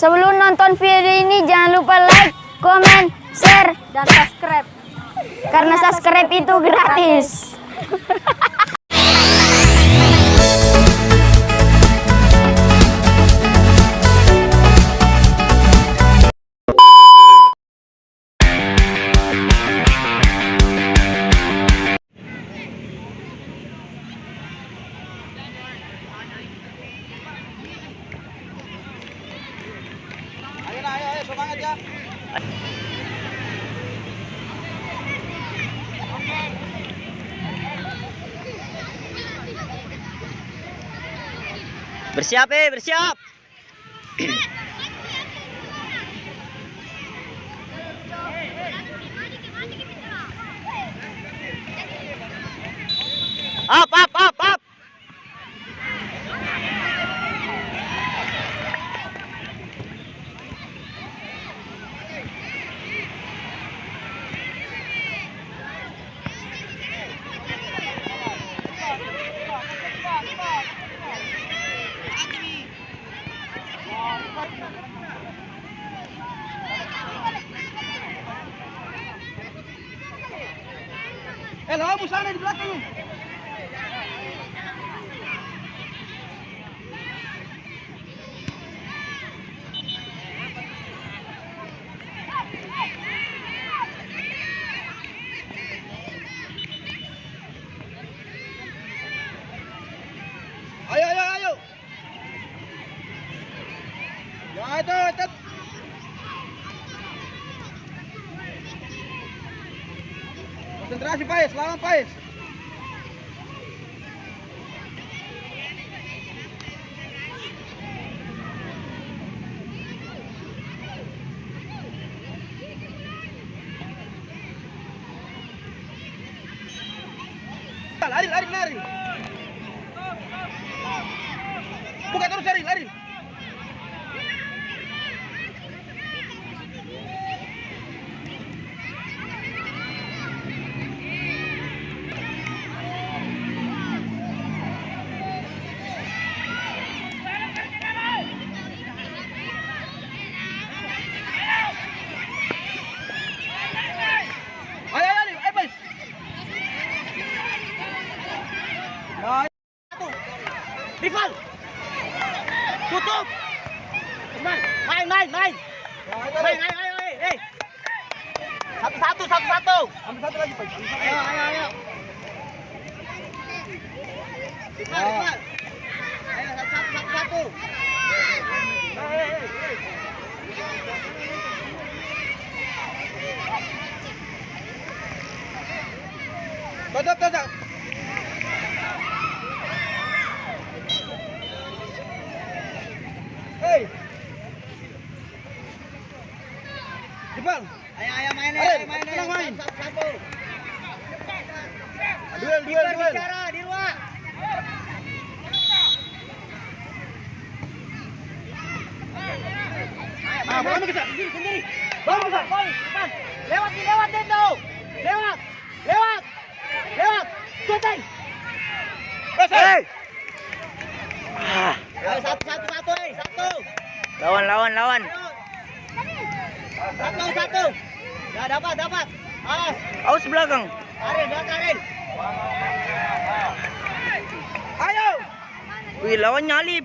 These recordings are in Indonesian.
Sebelum nonton video ini jangan lupa like, comment, share, dan subscribe. Karena subscribe itu gratis. Ayo, semangat ya. Bersiap, bersiap. Up. Lawan sana di belakang. Ayo. Ya itu. Konsentrasi Pais, lawan Pais. Lari. Buka terus lari. Rival. Tutup. Main. Main. Satu. Ambil satu lagi, Pak. Ayo. Rival. Ayo satu. Tutup. Hei. Jepang. Ayo main. Satu. Duel. Bicara di luar. Bola bisa sendiri. Bola besar, depan. Lewat deh tuh. Lewat. Syuting. Hey. Ayo satu. Lawan. Satu. Ya dapat. Aus belakang. Arin. Ayo. Wih, lawan nyalip.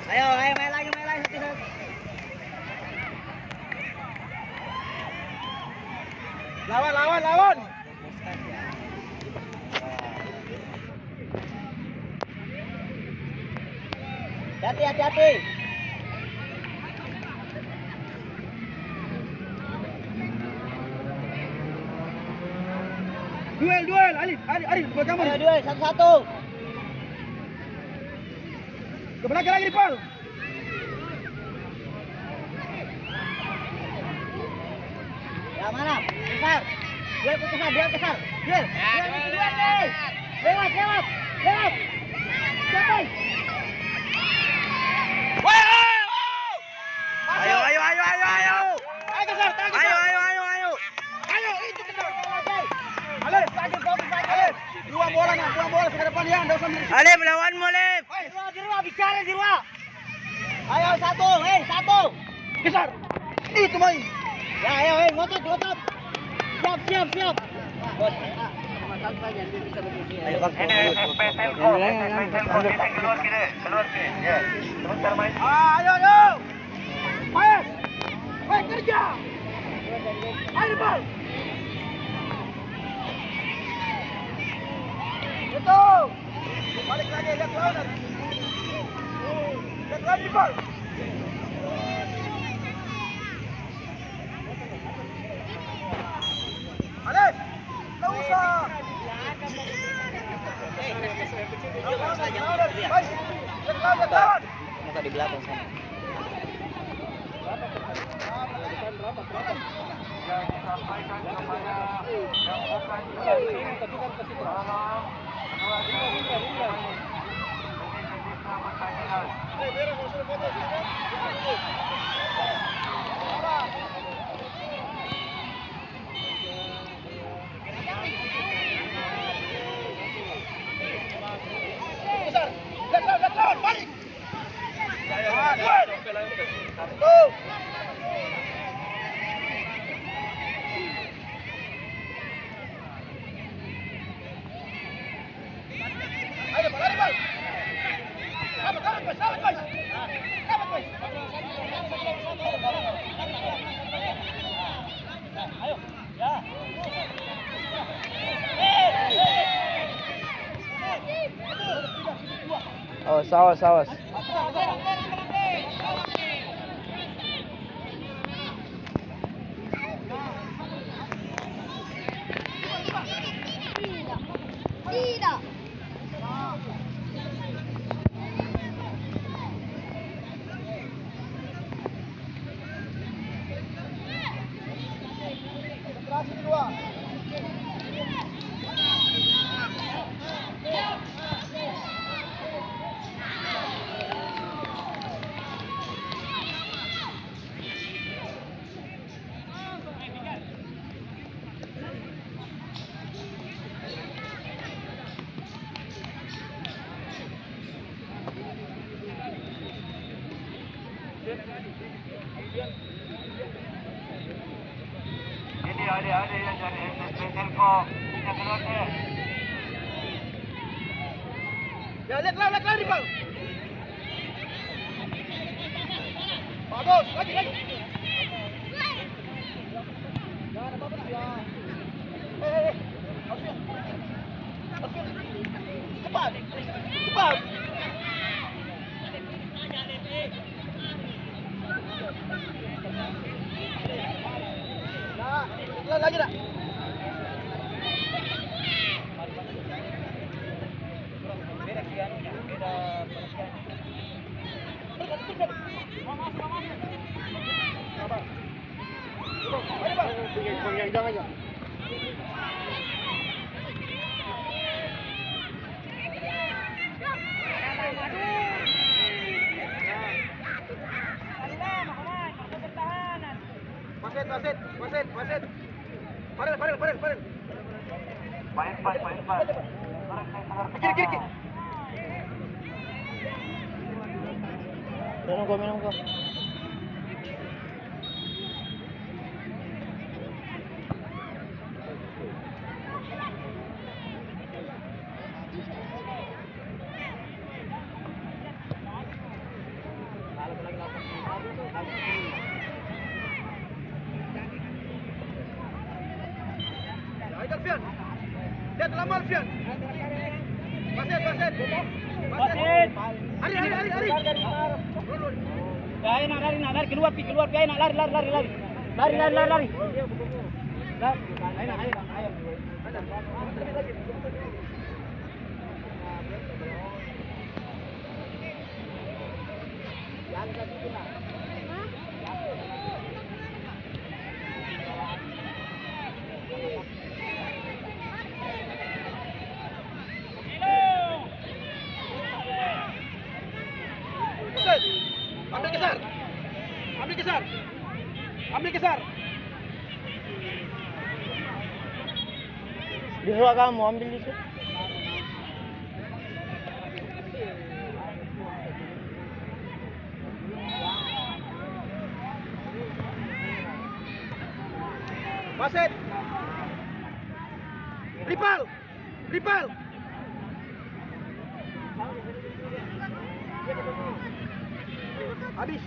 Ayo main lagi satu. Lawan. Hati. Duel. Arif, buat kamu. Ayo duel satu. Ke belakang lagi, Pal. Ya mana? Besar. Duel kesar. Duel. Lewat. Syuting. Ayo. Ayo, itu kesar. Ale, buang bola ke depan ya. sambil. Alif, lawan mo, Alif. Hai. Di ruang, bicara di ruang. Ayo, satu. Satu. Geser. Itu main. Ya, ayo, ngotot. Siap. Ayo, Bang. Ayo. Main. Main kerja. Ayo bal. Itu. Balik lagi lihat lawan. Lihat lagi bal. Alif, nggak usah. Baik, lihat lawan. Muka di belakang sana. Besar. Lihat lawan, balik. Ayo, lari bal. Selamat guys. Ayo, ya. Awas. Tidak. Konsentrasi dua. Ini adik-adik yang dari SMP Telkom, kita keluar deh. Ya, lihat lari bal. Bagus, lagi. Jangan apa-apa ya. Harusnya. Cepat. Nah, lagi dah. Jangan aja. Wasit. Parel. Baik. Kiri. Minum kau. Ayo Alfian. Lihat lama Alfian. Wasit. Hari. Ayo nak lari keluar pi ayo nak lari. Lari. Ayo. Ambil keser. Di ruang kamu ambil itu. Wasit. Ripal. Ripal. Habis.